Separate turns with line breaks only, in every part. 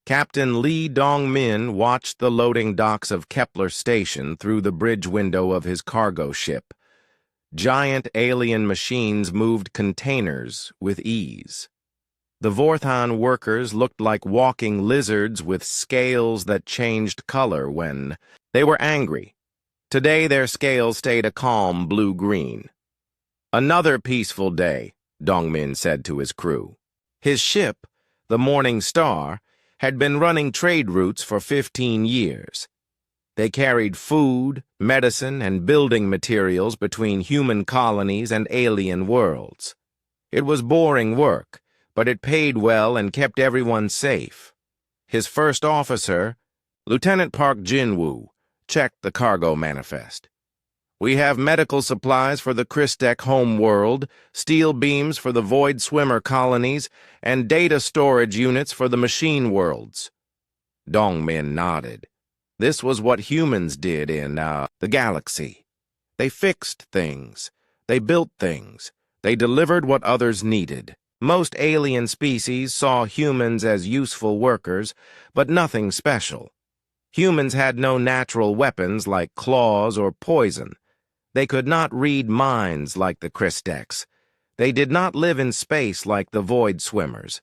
Captain Lee Dong-min watched the loading docks of Kepler Station through the bridge window of his cargo ship. Giant alien machines moved containers with ease. The Vorthan workers looked like walking lizards with scales that changed color when they were angry. Today their scales stayed a calm blue-green. "Another peaceful day," Dong-min said to his crew. His ship, the Morning Star, had been running trade routes for 15 years. They carried food, medicine, and building materials between human colonies and alien worlds. It was boring work, but it paid well and kept everyone safe. His first officer, Lieutenant Park Jin-woo, checked the cargo manifest. "We have medical supplies for the Christek home world, steel beams for the Void Swimmer colonies, and data storage units for the machine worlds." Dong-min nodded. This was what humans did in, the galaxy. They fixed things. They built things. They delivered what others needed. Most alien species saw humans as useful workers, but nothing special. Humans had no natural weapons like claws or poison. They could not read minds like the Christeks. They did not live in space like the Void Swimmers.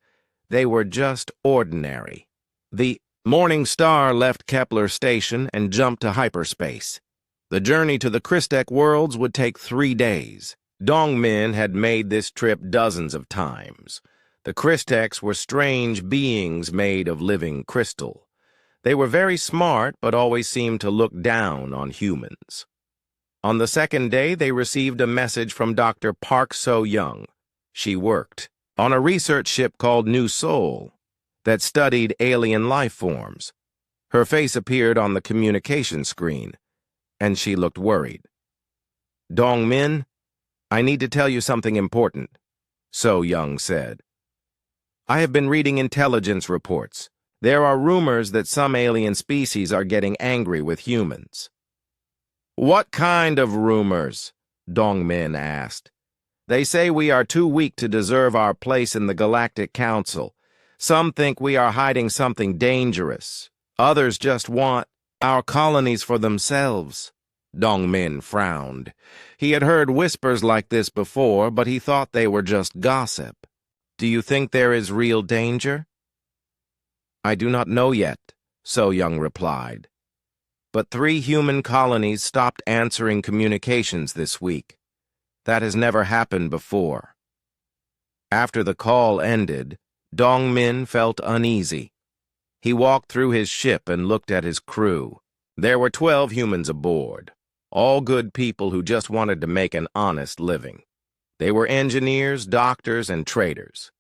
They were just ordinary. The Morning Star left Kepler Station and jumped to hyperspace. The journey to the Christek worlds would take 3 days. Dong-min had made this trip dozens of times. The Christeks were strange beings made of living crystal. They were very smart, but always seemed to look down on humans. On the second day, they received a message from Dr. Park So-young. She worked on a research ship called New Seoul that studied alien life forms. Her face appeared on the communication screen, and she looked worried. "Dong-min, I need to tell you something important," So-young said. "I have been reading intelligence reports. There are rumors that some alien species are getting angry with humans." "What kind of rumors?" Dong-min asked. "They say we are too weak to deserve our place in the Galactic Council. Some think we are hiding something dangerous. Others just want our colonies for themselves." Dong-min frowned. He had heard whispers like this before, but he thought they were just gossip. "Do you think there is real danger?" "I do not know yet," So-young replied. "But 3 human colonies stopped answering communications this week. That has never happened before." After the call ended, Dong-min felt uneasy. He walked through his ship and looked at his crew. There were 12 humans aboard, all good people who just wanted to make an honest living. They were engineers, doctors, and traders.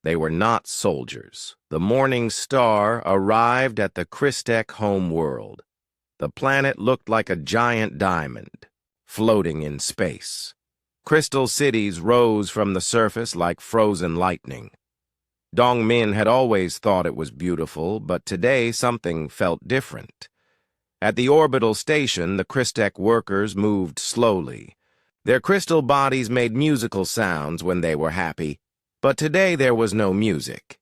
They were not soldiers. The Morning Star arrived at the Christek home world. The planet looked like a giant diamond, floating in space. Crystal cities rose from the surface like frozen lightning. Dong-min had always thought it was beautiful, but today something felt different. At the orbital station, the Christek workers moved slowly. Their crystal bodies made musical sounds when they were happy, but today there was no music.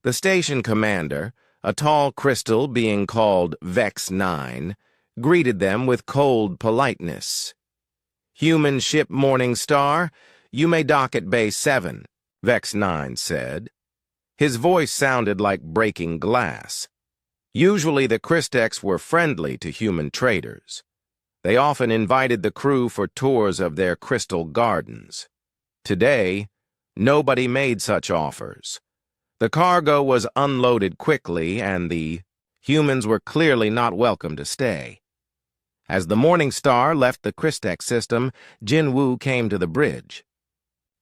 The station commander, a tall crystal being called Vex 9, greeted them with cold politeness. "Human ship Morning Star, you may dock at Bay 7, Vex 9 said. His voice sounded like breaking glass. Usually the Christeks were friendly to human traders. They often invited the crew for tours of their crystal gardens. Today, nobody made such offers. The cargo was unloaded quickly, and the humans were clearly not welcome to stay. As the Morning Star left the Christek system, Jin-woo came to the bridge.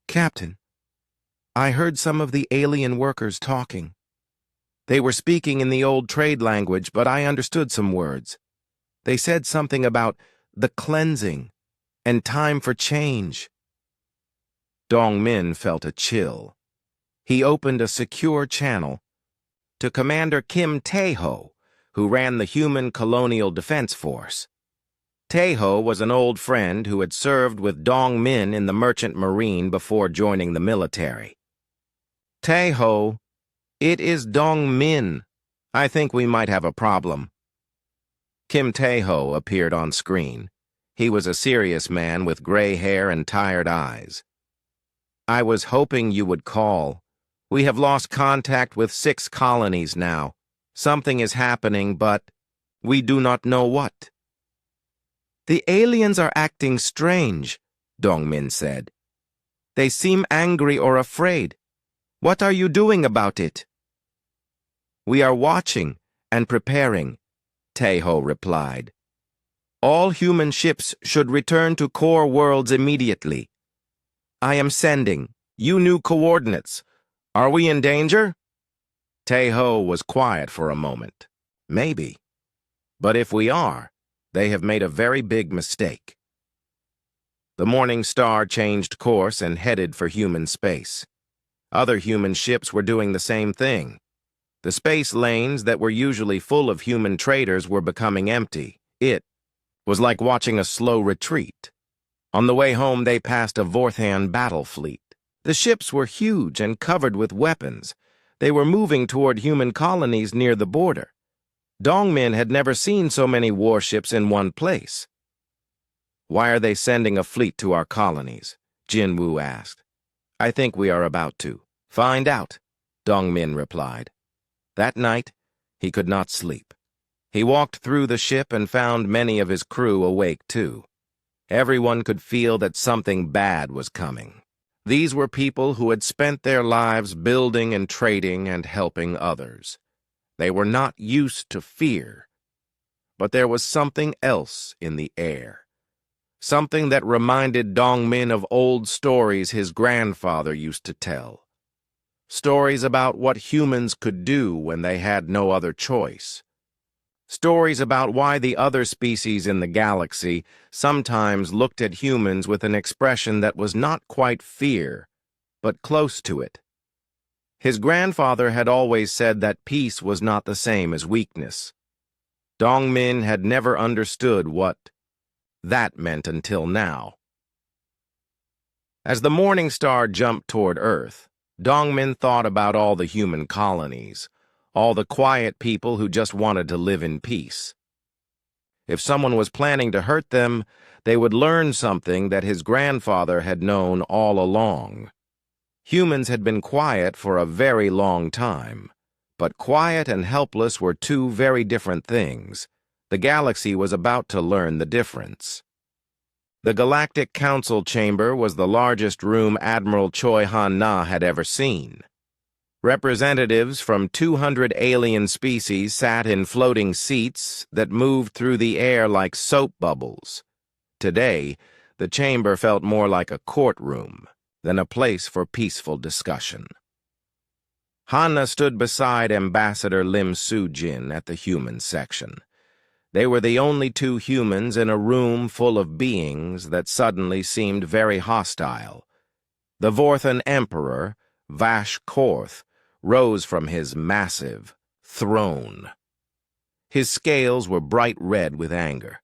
"Captain, I heard some of the alien workers talking. They were speaking in the old trade language, but I understood some words. They said something about the cleansing and time for change." Dong-min felt a chill. He opened a secure channel to Commander Kim Tae-ho, who ran the Human Colonial Defense Force. Tae-ho was an old friend who had served with Dong-min in the Merchant Marine before joining the military. "Tae-ho, it is Dong-min," I think we might have a problem. Kim Tae-ho appeared on screen. He was a serious man with gray hair and tired eyes. I was hoping you would call. We have lost contact with 6 colonies now. Something is happening, but we do not know what. The aliens are acting strange, Dongmin said. They seem angry or afraid. What are you doing about it? We are watching and preparing, Tae-ho replied. All human ships should return to core worlds immediately. I am sending you new coordinates. Are we in danger? Tae-ho was quiet for a moment. Maybe. But if we are, they have made a very big mistake. The Morning Star changed course and headed for human space. Other human ships were doing the same thing. The space lanes that were usually full of human traders were becoming empty. It was like watching a slow retreat. On the way home, they passed a Vorthan battle fleet. The ships were huge and covered with weapons. They were moving toward human colonies near the border. Dongmin had never seen so many warships in one place. Why are they sending a fleet to our colonies? Jinwoo asked. I think we are about to find out, Dongmin replied. That night, he could not sleep. He walked through the ship and found many of his crew awake too. Everyone could feel that something bad was coming. These were people who had spent their lives building and trading and helping others. They were not used to fear. But there was something else in the air. Something that reminded Dongmin of old stories his grandfather used to tell. Stories about what humans could do when they had no other choice. Stories about why the other species in the galaxy sometimes looked at humans with an expression that was not quite fear, but close to it. His grandfather had always said that peace was not the same as weakness. Dongmin had never understood what that meant until now. As the Morning Star jumped toward Earth, Dongmin thought about all the human colonies, all the quiet people who just wanted to live in peace. If someone was planning to hurt them, they would learn something that his grandfather had known all along. Humans had been quiet for a very long time, but quiet and helpless were two very different things. The galaxy was about to learn the difference. The Galactic Council chamber was the largest room Admiral Choi Han-na had ever seen. Representatives from 200 alien species sat in floating seats that moved through the air like soap bubbles. Today, the chamber felt more like a courtroom than a place for peaceful discussion. Hanna stood beside Ambassador Lim Soo-jin at the human section. They were the only 2 humans in a room full of beings that suddenly seemed very hostile. The Vorthan Emperor, Vash Korth, rose from his massive throne. His scales were bright red with anger.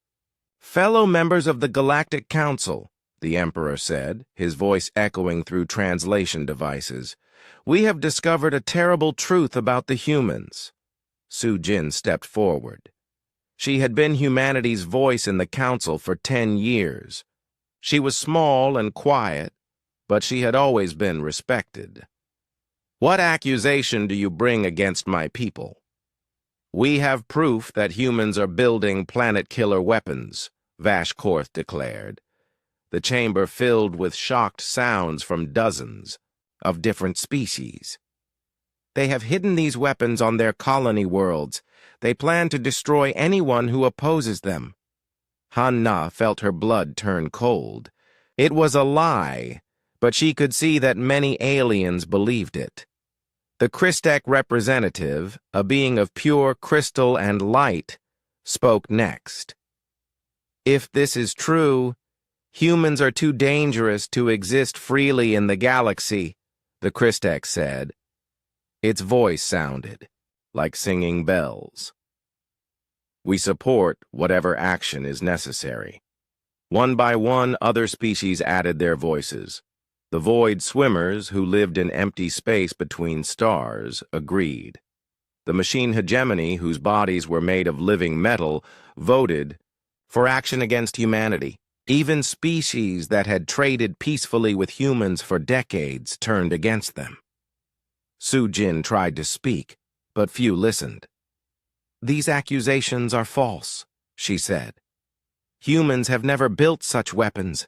"Fellow members of the Galactic Council," the Emperor said, his voice echoing through translation devices, "we have discovered a terrible truth about the humans." Soo-jin stepped forward. She had been humanity's voice in the council for 10 years. She was small and quiet, but she had always been respected. "What accusation do you bring against my people?" "We have proof that humans are building planet-killer weapons," Vash Korth declared. The chamber filled with shocked sounds from dozens of different species. "They have hidden these weapons on their colony worlds. They plan to destroy anyone who opposes them." Han-na felt her blood turn cold. It was a lie, but she could see that many aliens believed it. The Christek representative, a being of pure crystal and light, spoke next. "If this is true, humans are too dangerous to exist freely in the galaxy," the Christek said. Its voice sounded like singing bells. "We support whatever action is necessary." One by one, other species added their voices. The void swimmers, who lived in empty space between stars, agreed. The machine hegemony, whose bodies were made of living metal, voted for action against humanity. Even species that had traded peacefully with humans for decades turned against them. Su-Jin tried to speak, but few listened. "These accusations are false," she said. "Humans have never built such weapons.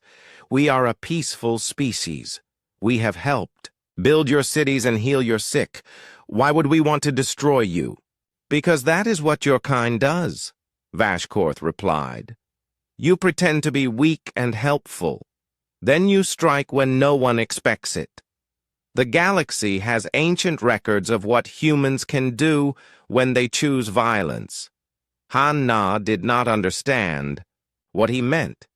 We are a peaceful species. We have helped. Build your cities and heal your sick. Why would we want to destroy you?" "Because that is what your kind does," Vashkorth replied. "You pretend to be weak and helpful. Then you strike when no one expects it. The galaxy has ancient records of what humans can do when they choose violence." Han-Na did not understand what he meant,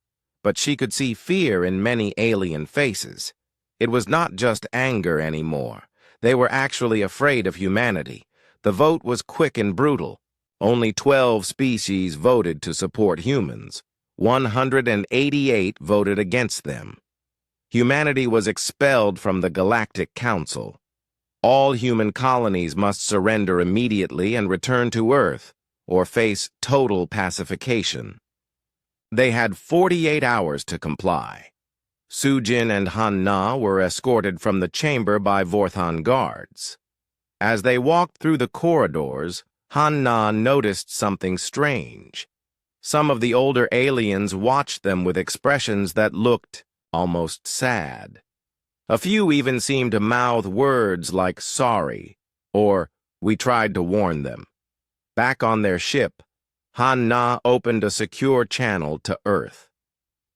but she could see fear in many alien faces. It was not just anger anymore. They were actually afraid of humanity. The vote was quick and brutal. Only 12 species voted to support humans. 188 voted against them. Humanity was expelled from the Galactic Council. All human colonies must surrender immediately and return to Earth, or face total pacification. They had 48 hours to comply. Su-Jin and Han-Na were escorted from the chamber by Vorthon guards. As they walked through the corridors, Han-Na noticed something strange. Some of the older aliens watched them with expressions that looked almost sad. A few even seemed to mouth words like "sorry" or "we tried to warn them." Back on their ship, Han-Na opened a secure channel to Earth.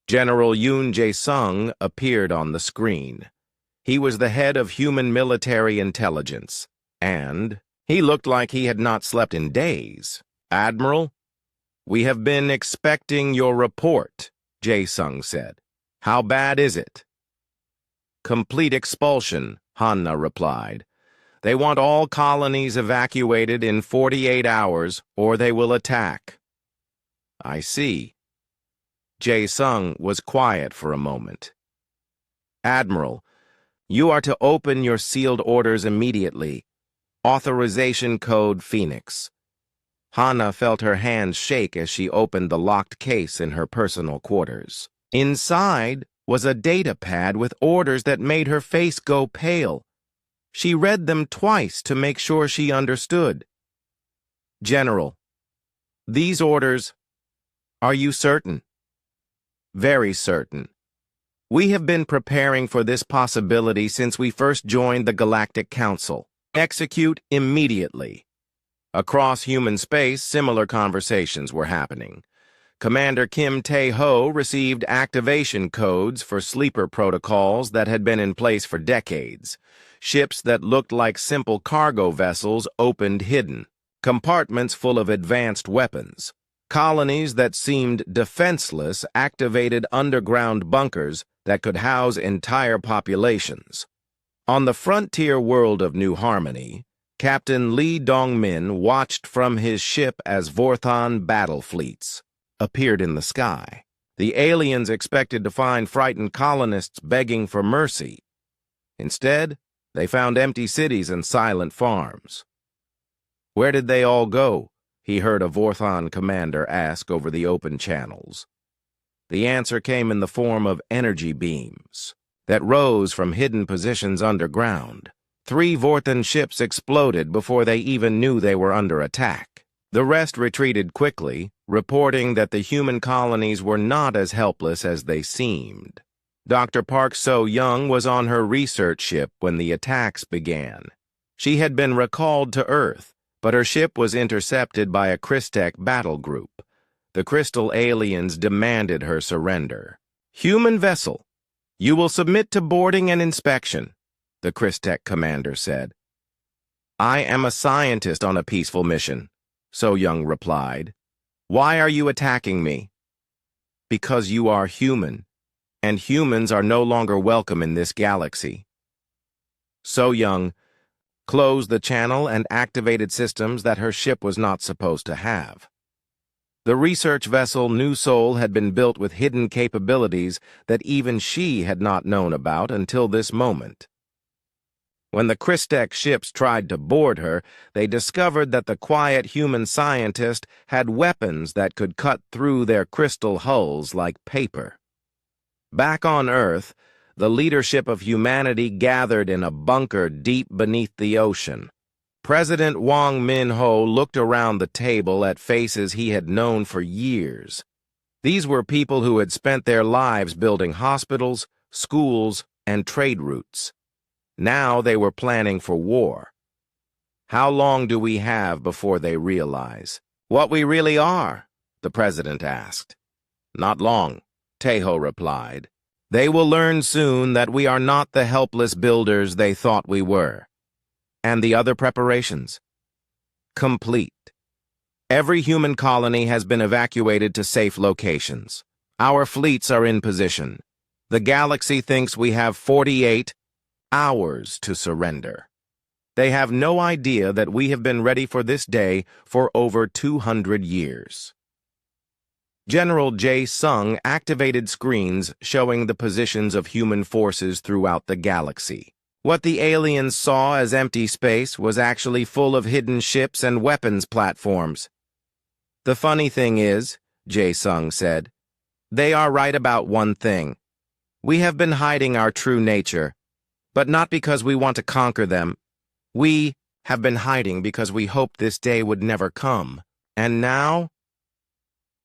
General Yoon Jae-sung appeared on the screen. He was the head of human military intelligence, and he looked like he had not slept in days. "Admiral, we have been expecting your report," Jae-sung said. "How bad is it?" "Complete expulsion," Han-Na replied. "They want all colonies evacuated in 48 hours, or they will attack." "I see." Jae-sung was quiet for a moment. "Admiral, you are to open your sealed orders immediately. Authorization code Phoenix." Hana felt her hands shake as she opened the locked case in her personal quarters. Inside was a data pad with orders that made her face go pale. She read them twice to make sure she understood. "General, these orders, are you certain?" "Very certain. We have been preparing for this possibility since we first joined the Galactic Council. Execute immediately." Across human space, similar conversations were happening. Commander Kim Tae-ho received activation codes for sleeper protocols that had been in place for decades. Ships that looked like simple cargo vessels opened hidden. Compartments full of advanced weapons. Colonies that seemed defenseless activated underground bunkers that could house entire populations. On the frontier world of New Harmony, Captain Lee Dong-min watched from his ship as Vorthon battle fleets appeared in the sky. The aliens expected to find frightened colonists begging for mercy. Instead, they found empty cities and silent farms. "Where did they all go?" he heard a Vorthon commander ask over the open channels. The answer came in the form of energy beams that rose from hidden positions underground. 3 Vorthon ships exploded before they even knew they were under attack. The rest retreated quickly, reporting that the human colonies were not as helpless as they seemed. Dr. Park So-young was on her research ship when the attacks began. She had been recalled to Earth, but her ship was intercepted by a Crystech battle group. The crystal aliens demanded her surrender. "Human vessel, you will submit to boarding and inspection," the Crystech commander said. "I am a scientist on a peaceful mission," So-young replied. "Why are you attacking me?" "Because you are human, and humans are no longer welcome in this galaxy." So-young closed the channel and activated systems that her ship was not supposed to have. The research vessel New Soul had been built with hidden capabilities that even she had not known about until this moment. When the Christek ships tried to board her, they discovered that the quiet human scientist had weapons that could cut through their crystal hulls like paper. Back on Earth, the leadership of humanity gathered in a bunker deep beneath the ocean. President Wang Minho looked around the table at faces he had known for years. These were people who had spent their lives building hospitals, schools, and trade routes. Now they were planning for war. How long do we have before they realize what we really are? The president asked. Not long, Tejo replied. They will learn soon that we are not the helpless builders they thought we were. And the other preparations? Complete. Every human colony has been evacuated to safe locations. Our fleets are in position. The galaxy thinks we have 48 hours to surrender. They have no idea that we have been ready for this day for over 200 years. General J. Sung activated screens showing the positions of human forces throughout the galaxy. What the aliens saw as empty space was actually full of hidden ships and weapons platforms. The funny thing is, J. Sung said, they are right about one thing. We have been hiding our true nature, but not because we want to conquer them. We have been hiding because we hoped this day would never come. And now?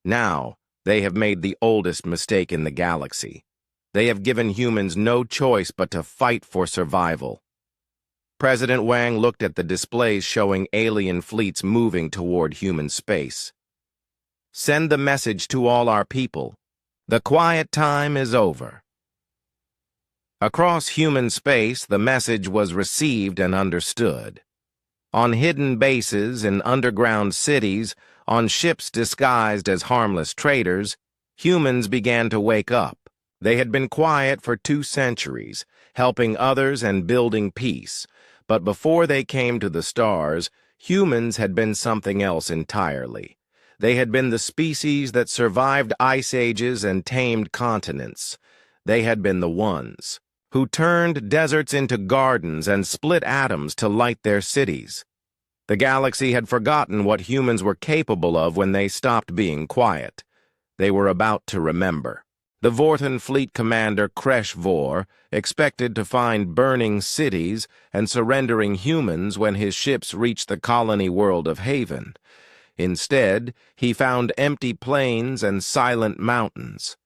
Now, they have made the oldest mistake in the galaxy. They have given humans no choice but to fight for survival. President Wang looked at the displays showing alien fleets moving toward human space. Send the message to all our people. The quiet time is over. Across human space, the message was received and understood. On hidden bases in underground cities, on ships disguised as harmless traders, humans began to wake up. They had been quiet for 2 centuries, helping others and building peace. But before they came to the stars, humans had been something else entirely. They had been the species that survived ice ages and tamed continents. They had been the ones who turned deserts into gardens and split atoms to light their cities. The galaxy had forgotten what humans were capable of when they stopped being quiet. They were about to remember. The Vorthan fleet commander Kresh Vor expected to find burning cities and surrendering humans when his ships reached the colony world of Haven. Instead, he found empty plains and silent mountains.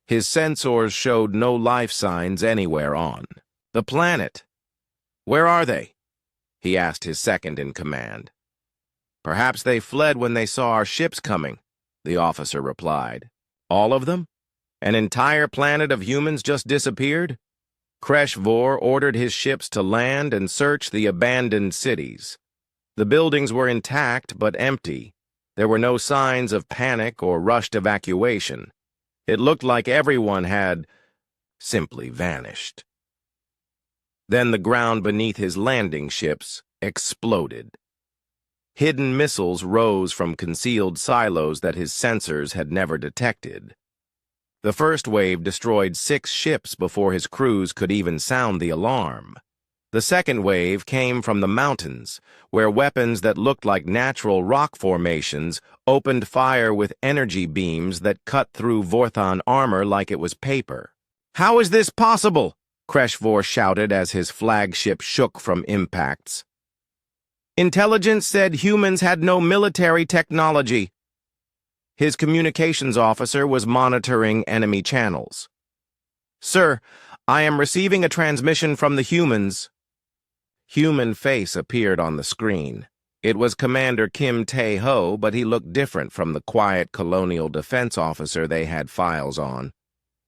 His sensors showed no life signs anywhere on the planet. Where are they? He asked his second in command. Perhaps they fled when they saw our ships coming, the officer replied. All of them? An entire planet of humans just disappeared? Kresh Vor ordered his ships to land and search the abandoned cities. The buildings were intact but empty. There were no signs of panic or rushed evacuation. It looked like everyone had simply vanished. Then the ground beneath his landing ships exploded. Hidden missiles rose from concealed silos that his sensors had never detected. The first wave destroyed 6 ships before his crews could even sound the alarm. The second wave came from the mountains, where weapons that looked like natural rock formations opened fire with energy beams that cut through Vorthan armor like it was paper. "How is this possible?" Kresh Vor shouted as his flagship shook from impacts. "Intelligence said humans had no military technology." His communications officer was monitoring enemy channels. "Sir, I am receiving a transmission from the humans." Human face appeared on the screen. It was Commander Kim Tae-ho, but he looked different from the quiet colonial defense officer they had files on.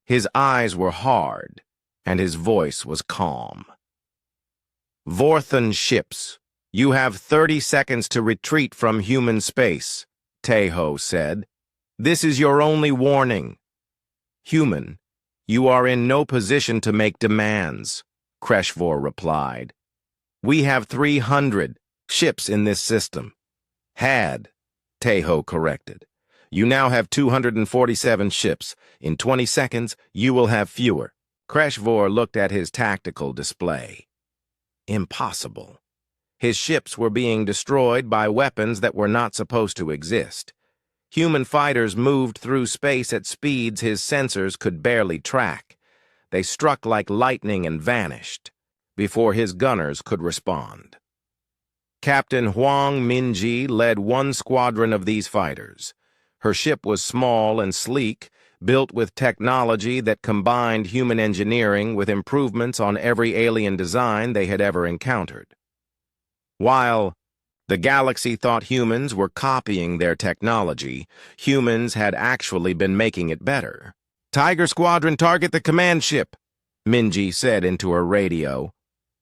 His eyes were hard, and his voice was calm. "Vorthan ships, you have 30 seconds to retreat from human space," Tae-ho said. "This is your only warning." "Human, you are in no position to make demands," Kresh Vor replied. "We have 300 ships in this system." "Had," Tae-ho corrected. "You now have 247 ships. In 20 seconds, you will have fewer." Kresh Vor looked at his tactical display. Impossible. His ships were being destroyed by weapons that were not supposed to exist. Human fighters moved through space at speeds his sensors could barely track. They struck like lightning and vanished before his gunners could respond. Captain Huang Minji led one squadron of these fighters. Her ship was small and sleek, built with technology that combined human engineering with improvements on every alien design they had ever encountered. While the galaxy thought humans were copying their technology, humans had actually been making it better. "Tiger Squadron, target the command ship," Minji said into her radio.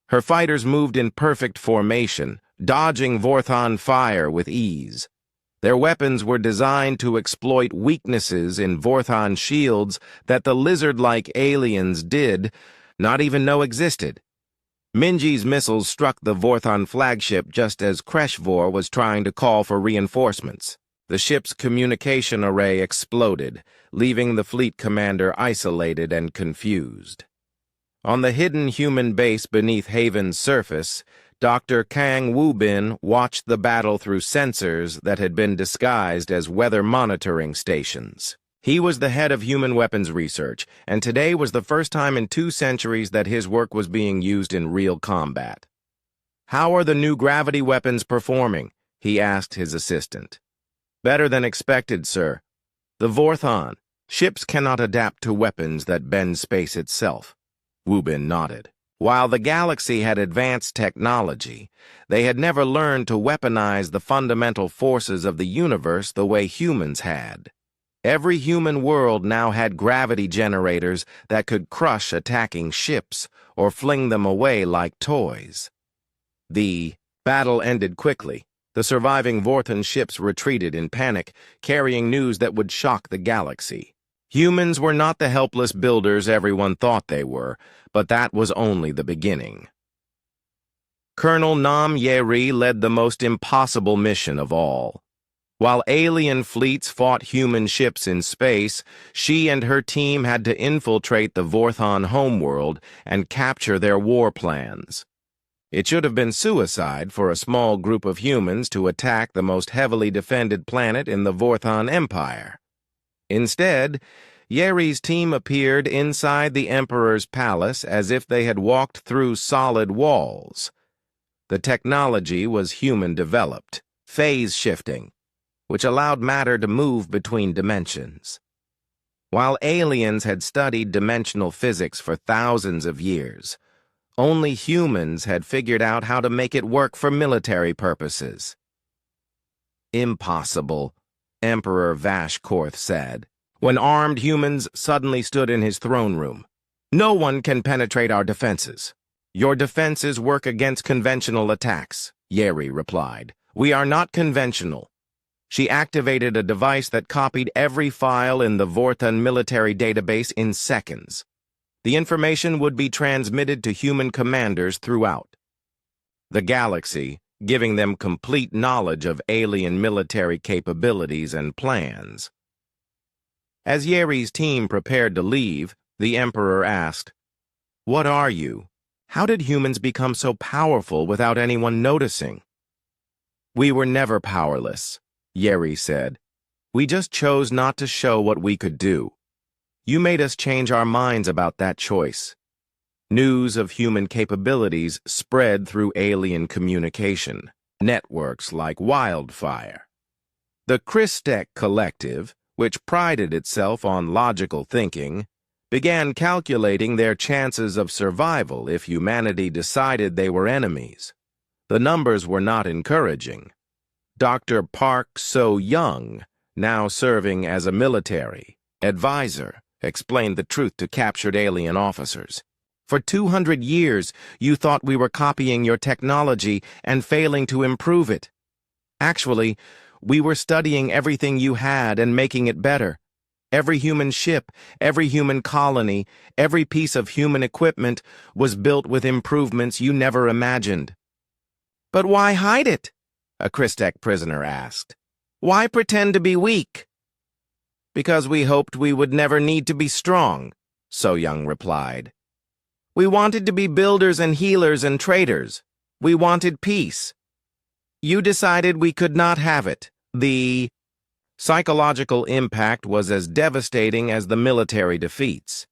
Her fighters moved in perfect formation, dodging Vorthon fire with ease. Their weapons were designed to exploit weaknesses in Vorthon shields that the lizard-like aliens did not even know existed. Minji's missiles struck the Vorthon flagship just as Kreshvor was trying to call for reinforcements. The ship's communication array exploded, leaving the fleet commander isolated and confused. On the hidden human base beneath Haven's surface, Dr. Kang Wubin watched the battle through sensors that had been disguised as weather monitoring stations. He was the head of human weapons research, and today was the first time in 2 centuries that his work was being used in real combat. "How are the new gravity weapons performing?" he asked his assistant. "Better than expected, sir. The Vorthon ships cannot adapt to weapons that bend space itself." Wubin nodded. While the galaxy had advanced technology, they had never learned to weaponize the fundamental forces of the universe the way humans had. Every human world now had gravity generators that could crush attacking ships or fling them away like toys. The battle ended quickly. The surviving Vorthon ships retreated in panic, carrying news that would shock the galaxy. Humans were not the helpless builders everyone thought they were, but that was only the beginning. Colonel Nam Yeri led the most impossible mission of all. While alien fleets fought human ships in space, she and her team had to infiltrate the Vorthon homeworld and capture their war plans. It should have been suicide for a small group of humans to attack the most heavily defended planet in the Vorthon Empire. Instead, Yeri's team appeared inside the Emperor's palace as if they had walked through solid walls. The technology was human-developed, phase-shifting, which allowed matter to move between dimensions. While aliens had studied dimensional physics for thousands of years, only humans had figured out how to make it work for military purposes. "Impossible," Emperor Vashkorth said, when armed humans suddenly stood in his throne room. "No one can penetrate our defenses." "Your defenses work against conventional attacks," Yeri replied. "We are not conventional." She activated a device that copied every file in the Vorthon military database in seconds. The information would be transmitted to human commanders throughout the galaxy, giving them complete knowledge of alien military capabilities and plans. As Yeri's team prepared to leave, the Emperor asked, "What are you? How did humans become so powerful without anyone noticing?" "We were never powerless," Yeri said. "We just chose not to show what we could do. You made us change our minds about that choice." News of human capabilities spread through alien communication networks like wildfire. The Christek Collective, which prided itself on logical thinking, began calculating their chances of survival if humanity decided they were enemies. The numbers were not encouraging. Dr. Park So-young, now serving as a military advisor, explained the truth to captured alien officers. "For 200 years, you thought we were copying your technology and failing to improve it. Actually, we were studying everything you had and making it better. Every human ship, every human colony, every piece of human equipment was built with improvements you never imagined." "But why hide it?" a Christek prisoner asked. "Why pretend to be weak?" "Because we hoped we would never need to be strong," So-young replied. We wanted to be builders and healers and traders. We wanted peace. You decided we could not have it. The psychological impact was as devastating as the military defeats.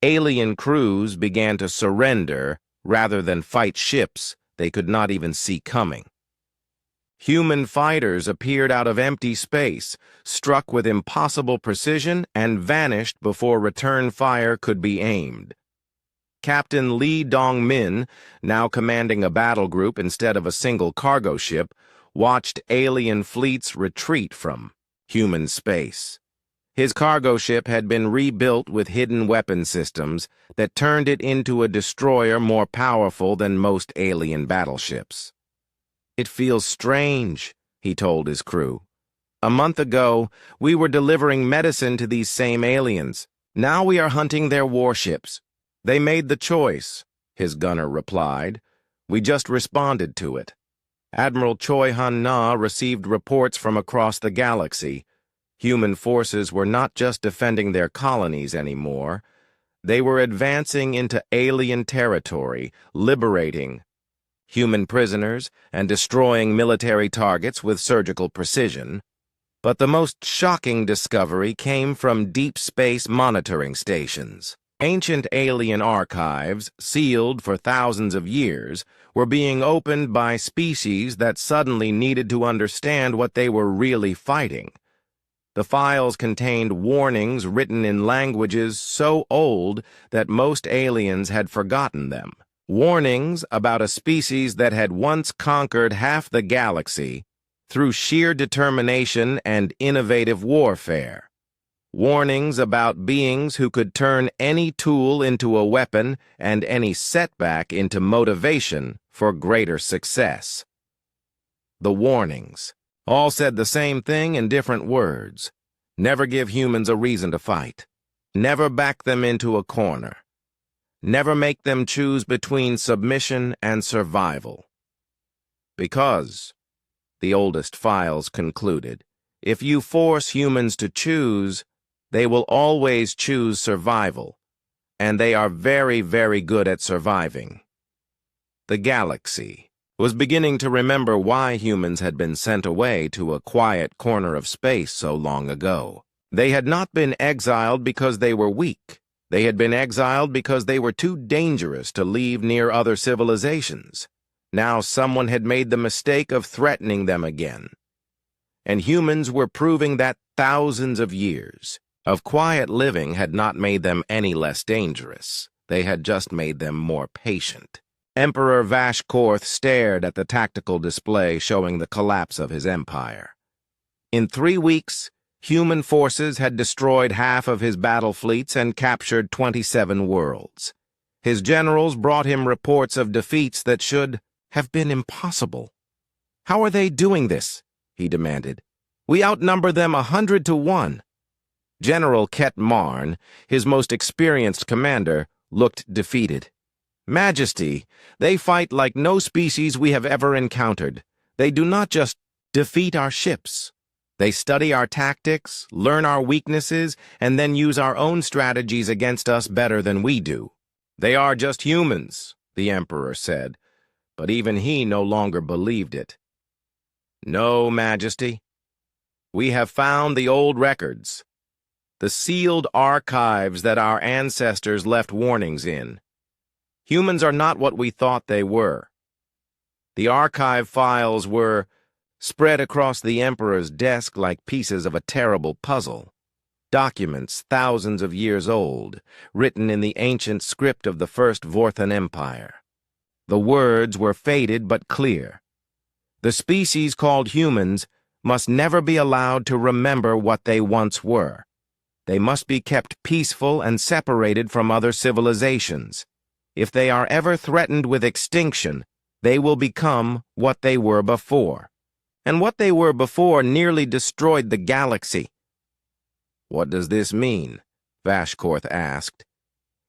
Alien crews began to surrender rather than fight ships they could not even see coming. Human fighters appeared out of empty space, struck with impossible precision, and vanished before return fire could be aimed. Captain Lee Dong-min, now commanding a battle group instead of a single cargo ship, watched alien fleets retreat from human space. His cargo ship had been rebuilt with hidden weapon systems that turned it into a destroyer more powerful than most alien battleships. "It feels strange," he told his crew. "A month ago, we were delivering medicine to these same aliens. Now we are hunting their warships." "They made the choice," his gunner replied. "We just responded to it." Admiral Choi Han-na received reports from across the galaxy. Human forces were not just defending their colonies anymore. They were advancing into alien territory, liberating human prisoners and destroying military targets with surgical precision. But the most shocking discovery came from deep space monitoring stations. Ancient alien archives, sealed for thousands of years, were being opened by species that suddenly needed to understand what they were really fighting. The files contained warnings written in languages so old that most aliens had forgotten them. Warnings about a species that had once conquered half the galaxy through sheer determination and innovative warfare. Warnings about beings who could turn any tool into a weapon and any setback into motivation for greater success. The warnings all said the same thing in different words. Never give humans a reason to fight. Never back them into a corner. Never make them choose between submission and survival. Because, the oldest files concluded, if you force humans to choose, they will always choose survival, and they are very, very good at surviving. The galaxy was beginning to remember why humans had been sent away to a quiet corner of space so long ago. They had not been exiled because they were weak. They had been exiled because they were too dangerous to leave near other civilizations. Now someone had made the mistake of threatening them again. And humans were proving that thousands of years of quiet living had not made them any less dangerous. They had just made them more patient. Emperor Vashkorth stared at the tactical display showing the collapse of his empire. In 3 weeks, human forces had destroyed half of his battle fleets and captured 27 worlds. His generals brought him reports of defeats that should have been impossible. "How are they doing this?" he demanded. "We outnumber them 100 to 1. General Ket Marn, his most experienced commander, looked defeated. "Majesty, they fight like no species we have ever encountered. They do not just defeat our ships. They study our tactics, learn our weaknesses, and then use our own strategies against us better than we do." "They are just humans," the Emperor said, but even he no longer believed it. "No, Majesty. We have found the old records. The sealed archives that our ancestors left warnings in. Humans are not what we thought they were." The archive files were spread across the Emperor's desk like pieces of a terrible puzzle. Documents thousands of years old, written in the ancient script of the First Vorthan Empire. The words were faded but clear. The species called humans must never be allowed to remember what they once were. They must be kept peaceful and separated from other civilizations. If they are ever threatened with extinction, they will become what they were before. And what they were before nearly destroyed the galaxy. "What does this mean?" Vashkorth asked.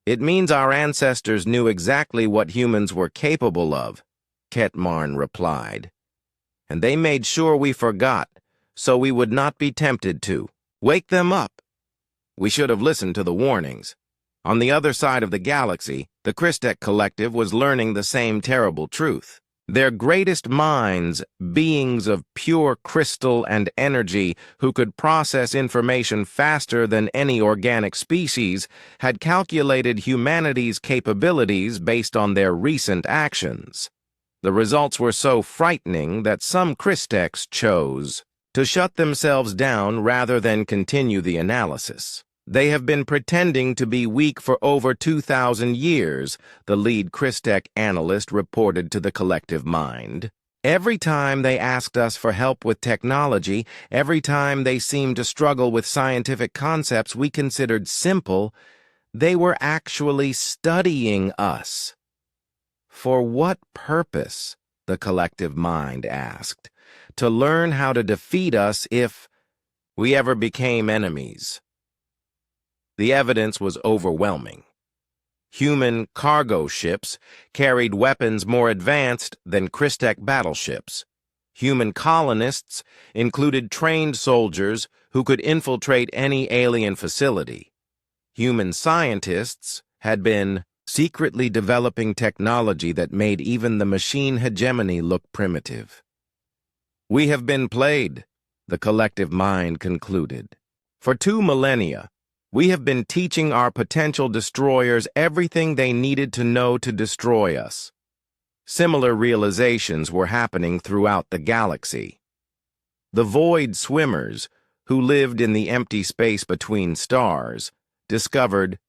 "It means our ancestors knew exactly what humans were capable of," Ket Marn replied. "And they made sure we forgot, so we would not be tempted to. Wake them up. We should have listened to the warnings. On the other side of the galaxy, The Christek Collective was learning the same terrible truth. Their greatest minds, beings of pure crystal and energy who could process information faster than any organic species, had calculated humanity's capabilities based on their recent actions. The results were so frightening that some Christeks chose to shut themselves down rather than continue the analysis. They have been pretending to be weak for over 2,000 years, the lead Christek analyst reported to the collective mind. Every time they asked us for help with technology, every time they seemed to struggle with scientific concepts we considered simple, they were actually studying us. For what purpose, the collective mind asked, to learn how to defeat us if we ever became enemies? The evidence was overwhelming. Human cargo ships carried weapons more advanced than Christek battleships. Human colonists included trained soldiers who could infiltrate any alien facility. Human scientists had been secretly developing technology that made even the machine hegemony look primitive. We have been played, the collective mind concluded. For 2 millennia, we have been teaching our potential destroyers everything they needed to know to destroy us. Similar realizations were happening throughout the galaxy. The void swimmers, who lived in the empty space between stars, discovered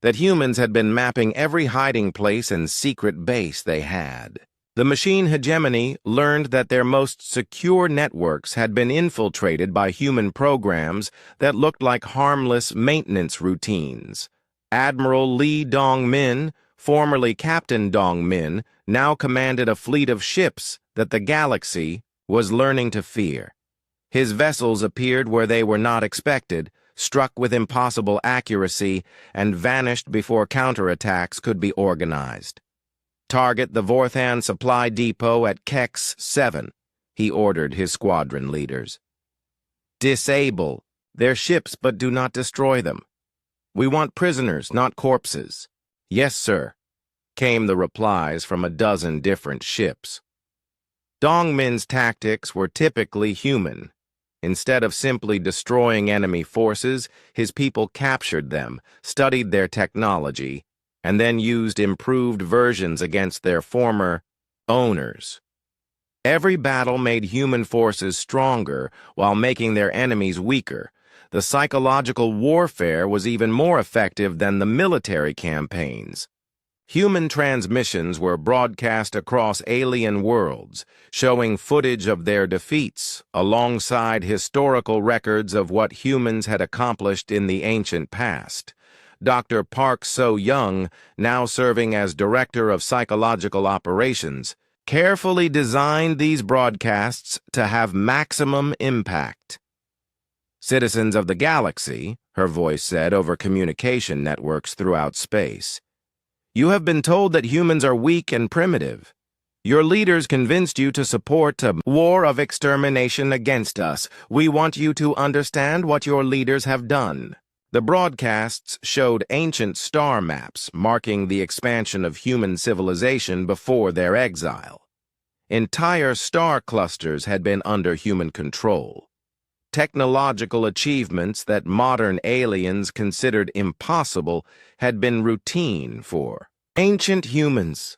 that humans had been mapping every hiding place and secret base they had. The machine hegemony learned that their most secure networks had been infiltrated by human programs that looked like harmless maintenance routines. Admiral Lee Dong-min, formerly Captain Dong-min, now commanded a fleet of ships that the galaxy was learning to fear. His vessels appeared where they were not expected, struck with impossible accuracy, and vanished before counterattacks could be organized. Target the Vorthan supply depot at Kex 7, he ordered his squadron leaders. Disable their ships, but do not destroy them. We want prisoners, not corpses. Yes, sir, came the replies from a dozen different ships. Dongmin's tactics were typically human. Instead of simply destroying enemy forces, his people captured them, studied their technology, and then used improved versions against their former owners. Every battle made human forces stronger while making their enemies weaker. The psychological warfare was even more effective than the military campaigns. Human transmissions were broadcast across alien worlds, showing footage of their defeats alongside historical records of what humans had accomplished in the ancient past. Dr. Park So-young, now serving as Director of Psychological Operations, carefully designed these broadcasts to have maximum impact. Citizens of the galaxy, her voice said over communication networks throughout space, you have been told that humans are weak and primitive. Your leaders convinced you to support a war of extermination against us. We want you to understand what your leaders have done. The broadcasts showed ancient star maps marking the expansion of human civilization before their exile. Entire star clusters had been under human control. Technological achievements that modern aliens considered impossible had been routine for ancient humans.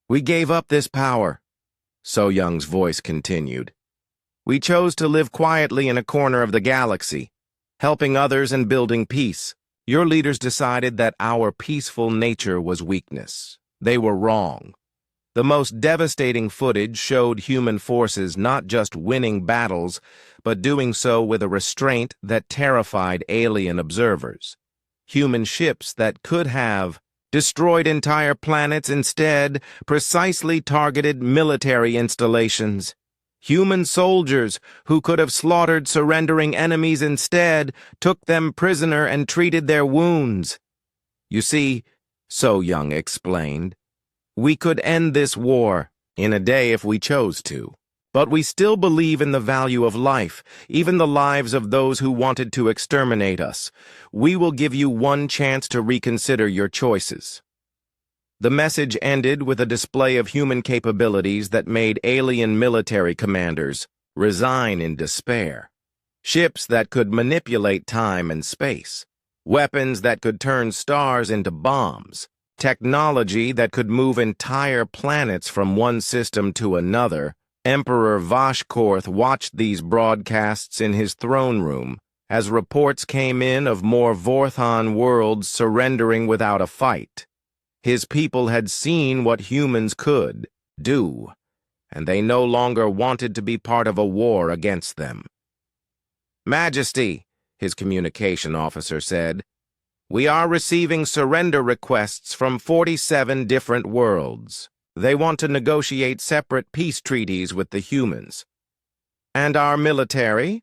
We gave up this power, So-young's voice continued. We chose to live quietly in a corner of the galaxy, helping others and building peace. Your leaders decided that our peaceful nature was weakness. They were wrong. The most devastating footage showed human forces not just winning battles, but doing so with a restraint that terrified alien observers. Human ships that could have destroyed entire planets instead precisely targeted military installations. Human soldiers who could have slaughtered surrendering enemies instead took them prisoner and treated their wounds. You see, So-young explained, we could end this war in a day if we chose to. But we still believe in the value of life, even the lives of those who wanted to exterminate us. We will give you one chance to reconsider your choices. The message ended with a display of human capabilities that made alien military commanders resign in despair. Ships that could manipulate time and space, weapons that could turn stars into bombs, technology that could move entire planets from one system to another. Emperor Vashkorth watched these broadcasts in his throne room as reports came in of more Vorthon worlds surrendering without a fight. His people had seen what humans could do, and they no longer wanted to be part of a war against them. "Majesty," his communication officer said, "we are receiving surrender requests from 47 different worlds. They want to negotiate separate peace treaties with the humans." "And our military?"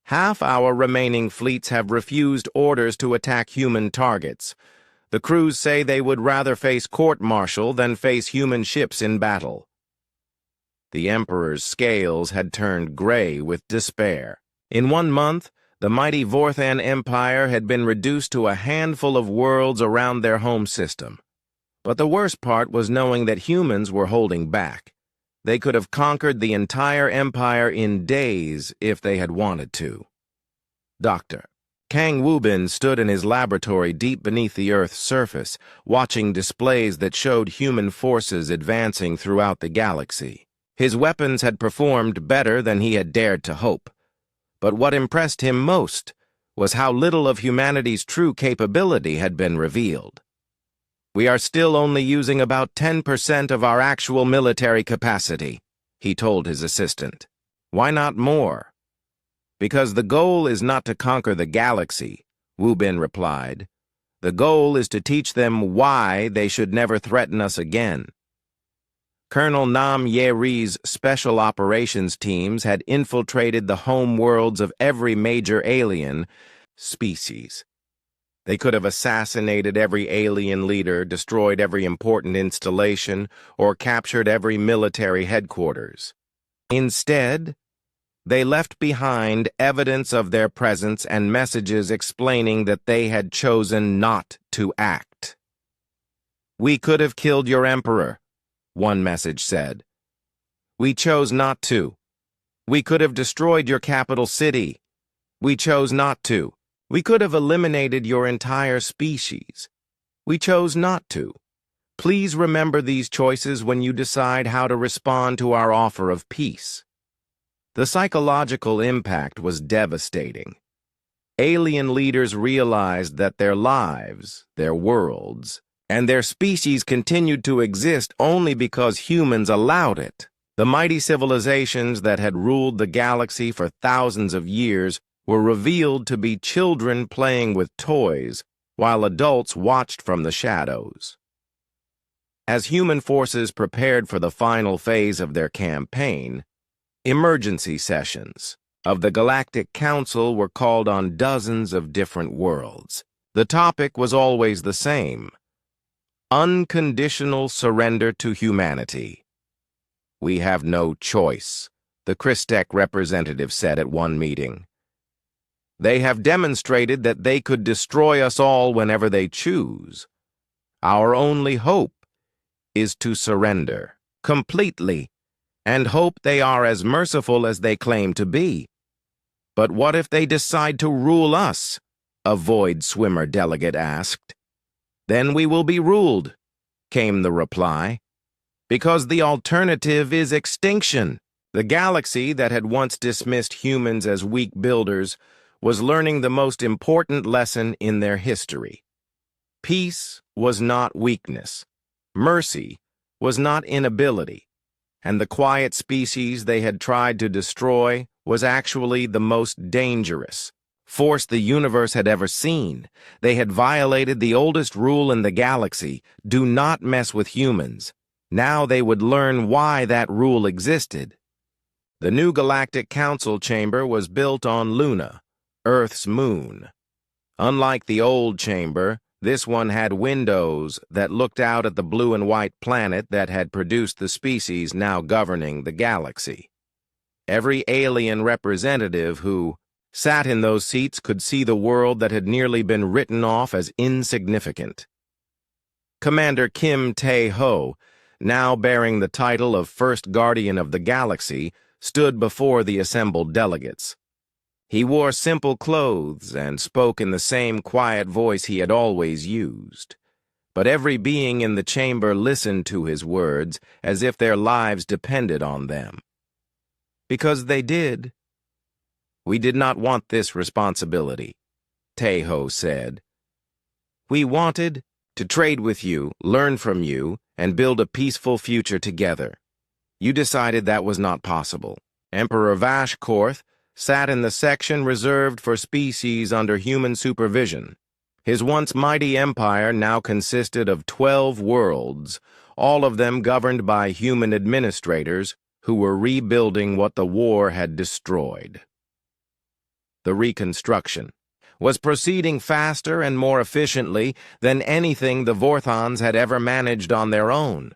"Half our remaining fleets have refused orders to attack human targets. The crews say they would rather face court-martial than face human ships in battle." The Emperor's scales had turned gray with despair. In 1 month, the mighty Vorthan Empire had been reduced to a handful of worlds around their home system. But the worst part was knowing that humans were holding back. They could have conquered the entire empire in days if they had wanted to. Dr. Kang Wubin stood in his laboratory deep beneath the Earth's surface, watching displays that showed human forces advancing throughout the galaxy. His weapons had performed better than he had dared to hope. But what impressed him most was how little of humanity's true capability had been revealed. "We are still only using about 10% of our actual military capacity," he told his assistant. "Why not more?" "Because the goal is not to conquer the galaxy," Wu Bin replied. "The goal is to teach them why they should never threaten us again." Colonel Nam Yeri's special operations teams had infiltrated the home worlds of every major alien species. They could have assassinated every alien leader, destroyed every important installation, or captured every military headquarters. Instead, they left behind evidence of their presence and messages explaining that they had chosen not to act. "We could have killed your emperor," one message said. "We chose not to. We could have destroyed your capital city. We chose not to. We could have eliminated your entire species. We chose not to. Please remember these choices when you decide how to respond to our offer of peace." The psychological impact was devastating. Alien leaders realized that their lives, their worlds, and their species continued to exist only because humans allowed it. The mighty civilizations that had ruled the galaxy for thousands of years were revealed to be children playing with toys, while adults watched from the shadows. As human forces prepared for the final phase of their campaign, emergency sessions of the Galactic Council were called on dozens of different worlds. The topic was always the same: unconditional surrender to humanity. "We have no choice," the Christek representative said at one meeting. "They have demonstrated that they could destroy us all whenever they choose. Our only hope is to surrender completely and hope they are as merciful as they claim to be." "But what if they decide to rule us?" a Void Swimmer delegate asked. "Then we will be ruled," came the reply, "because the alternative is extinction." The galaxy that had once dismissed humans as weak builders was learning the most important lesson in their history. Peace was not weakness. Mercy was not inability. And the quiet species they had tried to destroy was actually the most dangerous force the universe had ever seen. They had violated the oldest rule in the galaxy: do not mess with humans. Now they would learn why that rule existed. The new Galactic Council chamber was built on Luna, Earth's moon. Unlike the old chamber, this one had windows that looked out at the blue and white planet that had produced the species now governing the galaxy. Every alien representative who sat in those seats could see the world that had nearly been written off as insignificant. Commander Kim Tae-ho, now bearing the title of First Guardian of the Galaxy, stood before the assembled delegates. He wore simple clothes and spoke in the same quiet voice he had always used. But every being in the chamber listened to his words as if their lives depended on them. Because they did. "We did not want this responsibility," Tae-ho said. "We wanted to trade with you, learn from you, and build a peaceful future together. You decided that was not possible. Emperor Vashkorth sat in the section reserved for species under human supervision. His once mighty empire now consisted of 12 worlds, all of them governed by human administrators who were rebuilding what the war had destroyed. The reconstruction was proceeding faster and more efficiently than anything the Vorthons had ever managed on their own.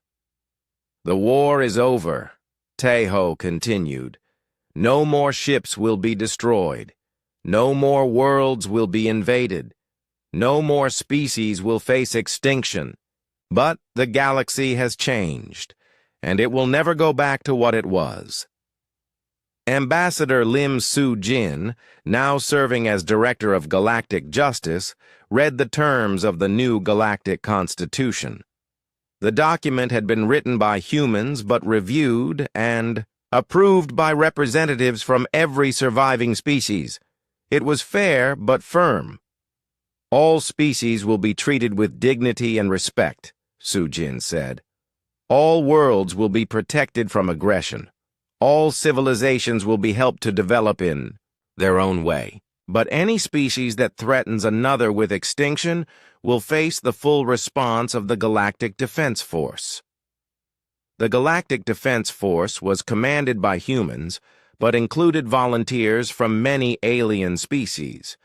"The war is over," Tae-ho continued. "No more ships will be destroyed. No more worlds will be invaded. No more species will face extinction. But the galaxy has changed, and it will never go back to what it was." Ambassador Lim Soo-jin, now serving as Director of Galactic Justice, read the terms of the new Galactic Constitution. The document had been written by humans but reviewed and approved by representatives from every surviving species. It was fair but firm. "All species will be treated with dignity and respect," Soo-jin said. "All worlds will be protected from aggression. All civilizations will be helped to develop in their own way. But any species that threatens another with extinction will face the full response of the Galactic Defense Force." The Galactic Defense Force was commanded by humans, but included volunteers from many alien species.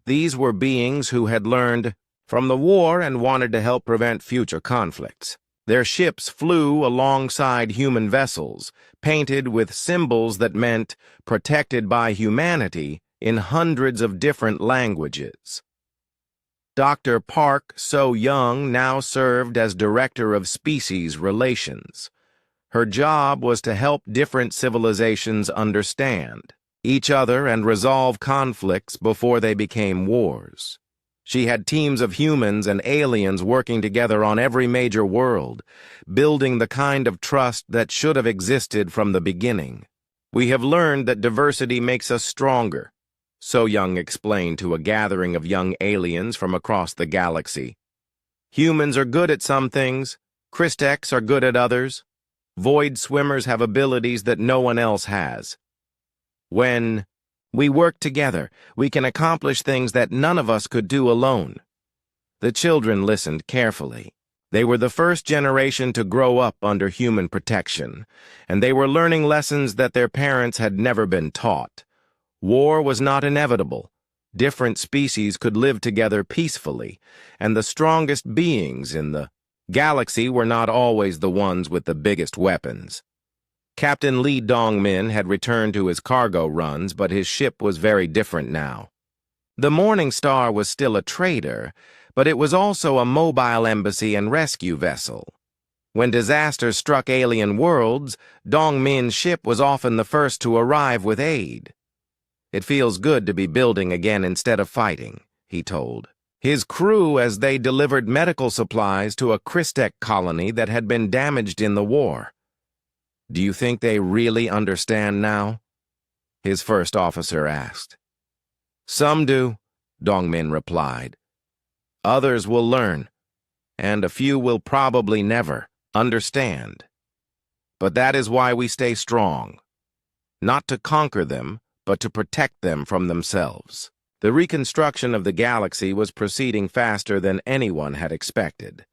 These were beings who had learned from the war and wanted to help prevent future conflicts. Their ships flew alongside human vessels, painted with symbols that meant "protected by humanity" in hundreds of different languages. Dr. Park So-young now served as Director of Species Relations. Her job was to help different civilizations understand each other and resolve conflicts before they became wars. She had teams of humans and aliens working together on every major world, building the kind of trust that should have existed from the beginning. "We have learned that diversity makes us stronger," So-young explained to a gathering of young aliens from across the galaxy. "Humans are good at some things, Christeks are good at others. Void swimmers have abilities that no one else has. When we work together, we can accomplish things that none of us could do alone." The children listened carefully. They were the first generation to grow up under human protection, and they were learning lessons that their parents had never been taught. War was not inevitable. Different species could live together peacefully, and the strongest beings in the galaxy were not always the ones with the biggest weapons. Captain Lee Dong-min had returned to his cargo runs, but his ship was very different now. The Morning Star was still a trader, but it was also a mobile embassy and rescue vessel. When disasters struck alien worlds, Dong-min's ship was often the first to arrive with aid. "It feels good to be building again instead of fighting," he told his crew as they delivered medical supplies to a Christek colony that had been damaged in the war. "Do you think they really understand now?" his first officer asked. "Some do," Dong-min replied. "Others will learn, and a few will probably never understand. But that is why we stay strong. Not to conquer them, but to protect them from themselves." The reconstruction of the galaxy was proceeding faster than anyone had expected.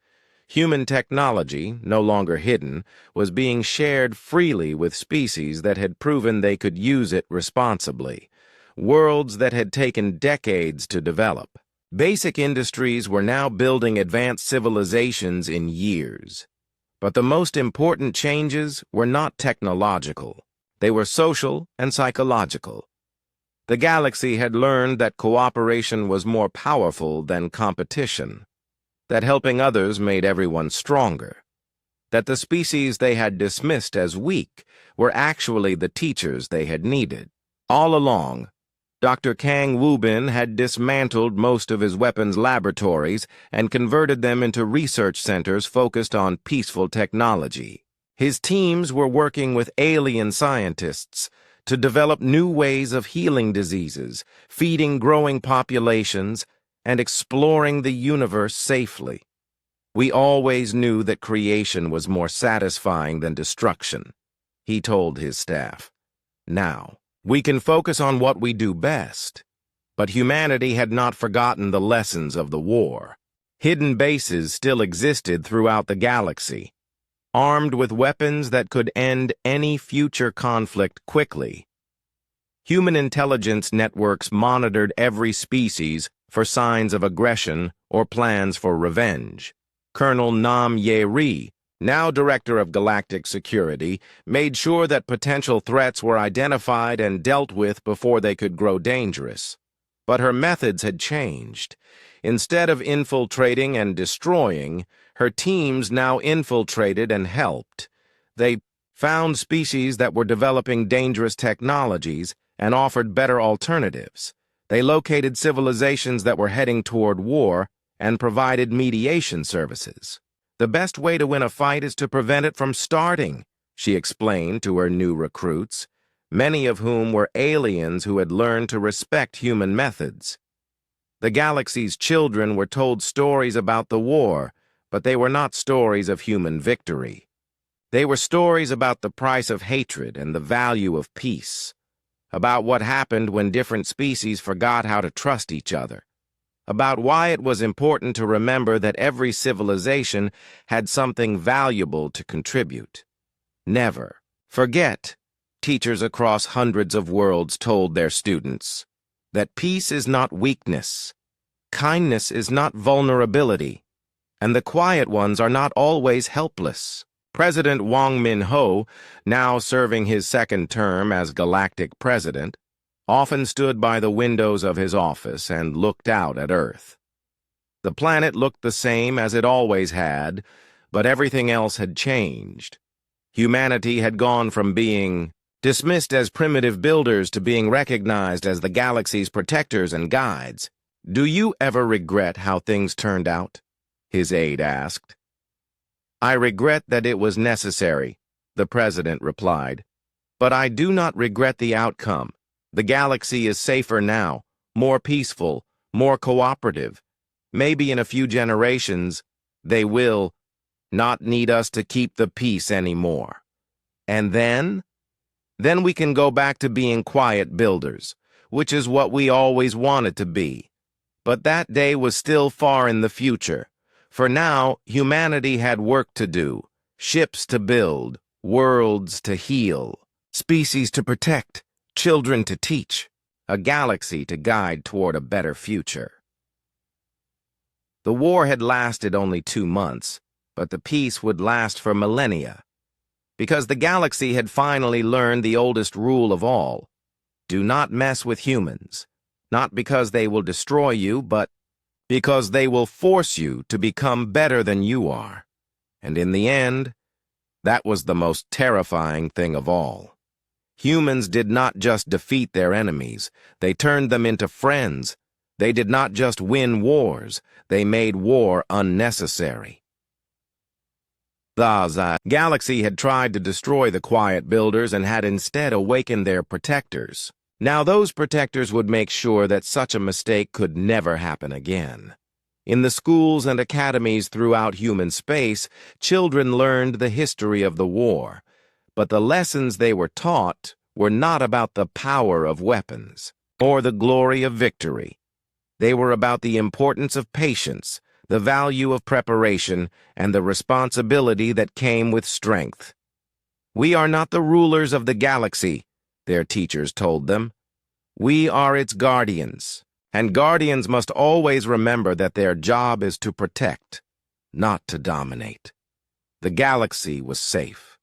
Human technology, no longer hidden, was being shared freely with species that had proven they could use it responsibly, worlds that had taken decades to develop. Basic industries were now building advanced civilizations in years. But the most important changes were not technological. They were social and psychological. The galaxy had learned that cooperation was more powerful than competition. that helping others made everyone stronger, that the species they had dismissed as weak were actually the teachers they had needed. All along, Dr. Kang Wubin had dismantled most of his weapons laboratories and converted them into research centers focused on peaceful technology. His teams were working with alien scientists to develop new ways of healing diseases, feeding growing populations, and exploring the universe safely. We always knew that creation was more satisfying than destruction, he told his staff. Now, we can focus on what we do best. But humanity had not forgotten the lessons of the war. Hidden bases still existed throughout the galaxy, armed with weapons that could end any future conflict quickly. Human intelligence networks monitored every species for signs of aggression or plans for revenge. Colonel Nam Ye-ri, now Director of Galactic Security, made sure that potential threats were identified and dealt with before they could grow dangerous. But her methods had changed. Instead of infiltrating and destroying, her teams now infiltrated and helped. They found species that were developing dangerous technologies and offered better alternatives. They located civilizations that were heading toward war and provided mediation services. The best way to win a fight is to prevent it from starting, she explained to her new recruits, many of whom were aliens who had learned to respect human methods. The galaxy's children were told stories about the war, but they were not stories of human victory. They were stories about the price of hatred and the value of peace, about what happened when different species forgot how to trust each other, about why it was important to remember that every civilization had something valuable to contribute. Never forget, teachers across hundreds of worlds told their students, that peace is not weakness, kindness is not vulnerability, and the quiet ones are not always helpless. President Wang Minho, now serving his second term as Galactic President, often stood by the windows of his office and looked out at Earth. The planet looked the same as it always had, but everything else had changed. Humanity had gone from being dismissed as primitive builders to being recognized as the galaxy's protectors and guides. "Do you ever regret how things turned out?" his aide asked. "I regret that it was necessary," the president replied. "But I do not regret the outcome. The galaxy is safer now, more peaceful, more cooperative. Maybe in a few generations, they will not need us to keep the peace anymore. And then we can go back to being quiet builders, which is what we always wanted to be. But that day was still far in the future. For now, humanity had work to do, ships to build, worlds to heal, species to protect, children to teach, a galaxy to guide toward a better future." The war had lasted only 2 months, but the peace would last for millennia, because the galaxy had finally learned the oldest rule of all: do not mess with humans, not because they will destroy you, but because they will force you to become better than you are. And in the end, that was the most terrifying thing of all. Humans did not just defeat their enemies, they turned them into friends. They did not just win wars, they made war unnecessary. The galaxy had tried to destroy the quiet builders and had instead awakened their protectors. Now those protectors would make sure that such a mistake could never happen again. In the schools and academies throughout human space, children learned the history of the war, but the lessons they were taught were not about the power of weapons or the glory of victory. They were about the importance of patience, the value of preparation, and the responsibility that came with strength. "We are not the rulers of the galaxy," their teachers told them. "We are its guardians, and guardians must always remember that their job is to protect, not to dominate." The galaxy was safe.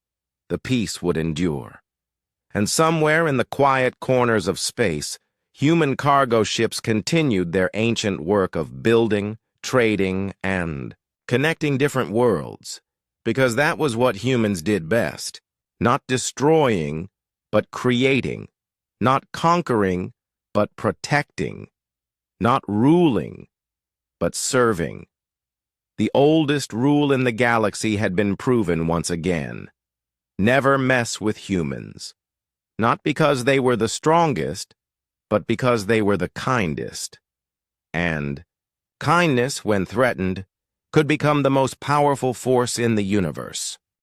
The peace would endure. And somewhere in the quiet corners of space, human cargo ships continued their ancient work of building, trading, and connecting different worlds, because that was what humans did best. Not destroying, but creating. Not conquering, but protecting. Not ruling, but serving. The oldest rule in the galaxy had been proven once again. Never mess with humans. Not because they were the strongest, but because they were the kindest. And kindness, when threatened, could become the most powerful force in the universe.